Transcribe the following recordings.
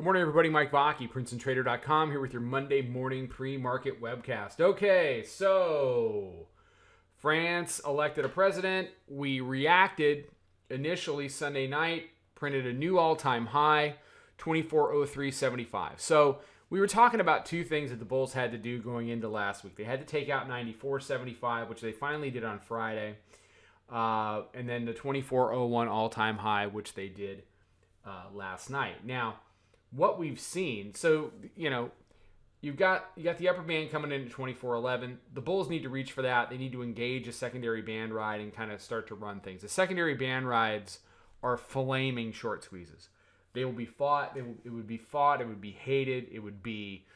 morning, everybody. Mike Vacchi, Princetontrader.com, here with your Monday morning pre-market webcast. Okay, so France elected a president. We reacted initially Sunday night, printed a new all-time high, 2403.75. So we were talking about two things that the Bulls had to do going into last week. They had to take out 94.75, which they finally did on Friday, and then the 2401 all-time high, which they did last night. Now, what we've seen, so, you've got the upper band coming in at 2411. The Bulls need to reach for that. They need to engage a secondary band ride and kind of start to run things. The secondary band rides are flaming short squeezes. They will be fought. It would be fought. It would be hated. It would be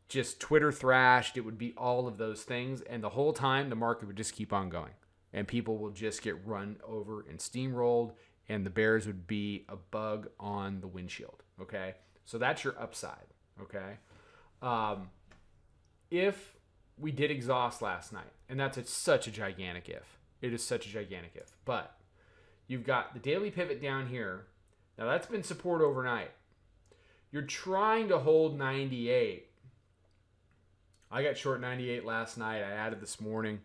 just Twitter thrashed. It would be all of those things. And the whole time, the market would just keep on going. And people will just get run over and steamrolled. And the Bears would be a bug on the windshield. Okay? So that's your upside. Okay? If we did exhaust last night, and that's such a gigantic if. It is such a gigantic if. But you've got the daily pivot down here. Now, that's been support overnight. You're trying to hold 98. I got short 98 last night. I added this morning.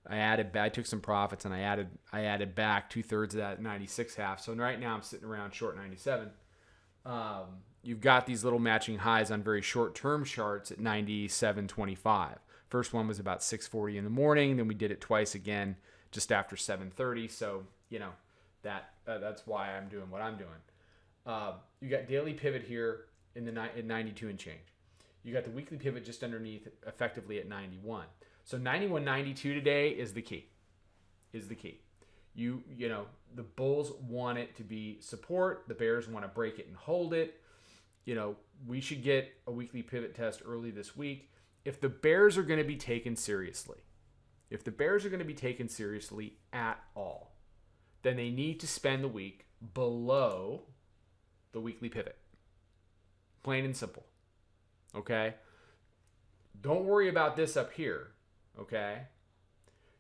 I took some profits, and I added back 2/3 of that 96.5. So right now I'm sitting around short 97. You've got these little matching highs on very short-term charts at 97.25. First one was about 6:40 in the morning. Then we did it twice again just after 7:30. So, that's why I'm doing what I'm doing. You got daily pivot here at 92 and change. You got the weekly pivot just underneath, effectively at 91. So 91.92 today is the key. The Bulls want it to be support. The Bears want to break it and hold it. We should get a weekly pivot test early this week. If the Bears are going to be taken seriously, at all, then they need to spend the week below the weekly pivot. Plain and simple. Okay? Don't worry about this up here. Okay?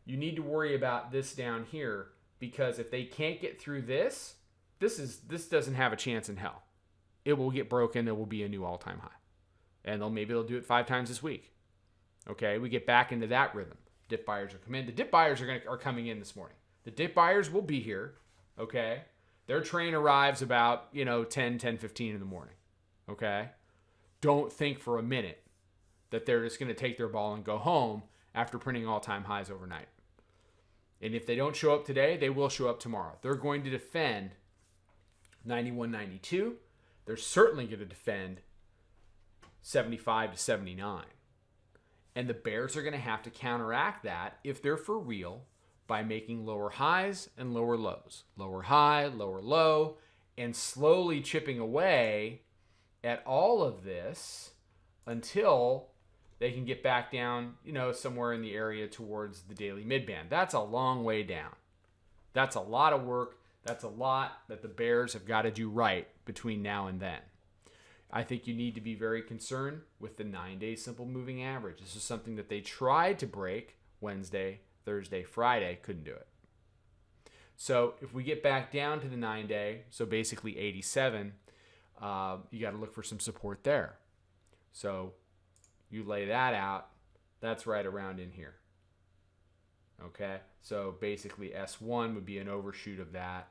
You need to worry about this down here, because if they can't get through this doesn't have a chance in hell. It will get broken. There will be a new all-time high. And maybe they'll do it 5 times this week. Okay? We get back into that rhythm. Dip buyers are coming in. The dip buyers are coming in this morning. The dip buyers will be here. Okay? Their train arrives about, 10:15 in the morning. Okay? Don't think for a minute that they're just going to take their ball and go home after printing all-time highs overnight. And if they don't show up today, they will show up tomorrow. They're going to defend 91.92. They're certainly going to defend 75 to 79. And the Bears are going to have to counteract that, if they're for real, by making lower highs and lower lows. Lower high, lower low, and slowly chipping away at all of this until they can get back down, somewhere in the area towards the daily midband. That's a long way down. That's a lot of work. That's a lot that the Bears have got to do right between now and then. I think you need to be very concerned with the 9-day simple moving average. This is something that they tried to break Wednesday, Thursday, Friday, couldn't do it. So if we get back down to the 9-day, so basically 87, you got to look for some support there. So you lay that out, that's right around in here. Okay, so basically S1 would be an overshoot of that.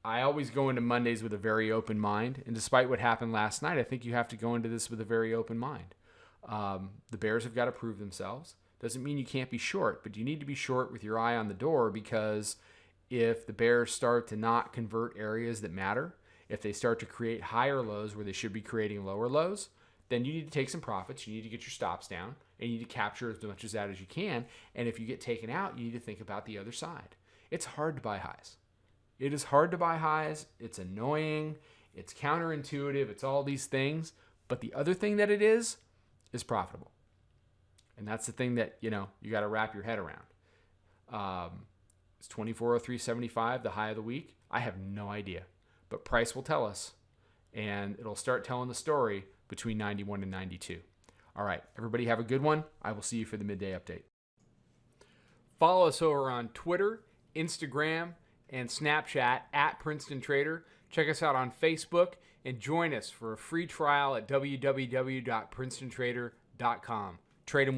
I always go into Mondays with a very open mind, and despite what happened last night, I think you have to go into this with a very open mind. The Bears have got to prove themselves. Doesn't mean you can't be short, but you need to be short with your eye on the door, because if the Bears start to not convert areas that matter, if they start to create higher lows where they should be creating lower lows, then you need to take some profits. You need to get your stops down, and you need to capture as much of that as you can. And if you get taken out, you need to think about the other side. It's hard to buy highs. It is hard to buy highs. It's annoying. It's counterintuitive. It's all these things. But the other thing that it is profitable. And that's the thing that, you got to wrap your head around. It's 2403.75, the high of the week. I have no idea. But price will tell us. And it'll start telling the story between 91 and 92. All right, everybody have a good one. I will see you for the midday update. Follow us over on Twitter, Instagram, and Snapchat at Princeton Trader. Check us out on Facebook and join us for a free trial at www.princetontrader.com. Trade 'em well.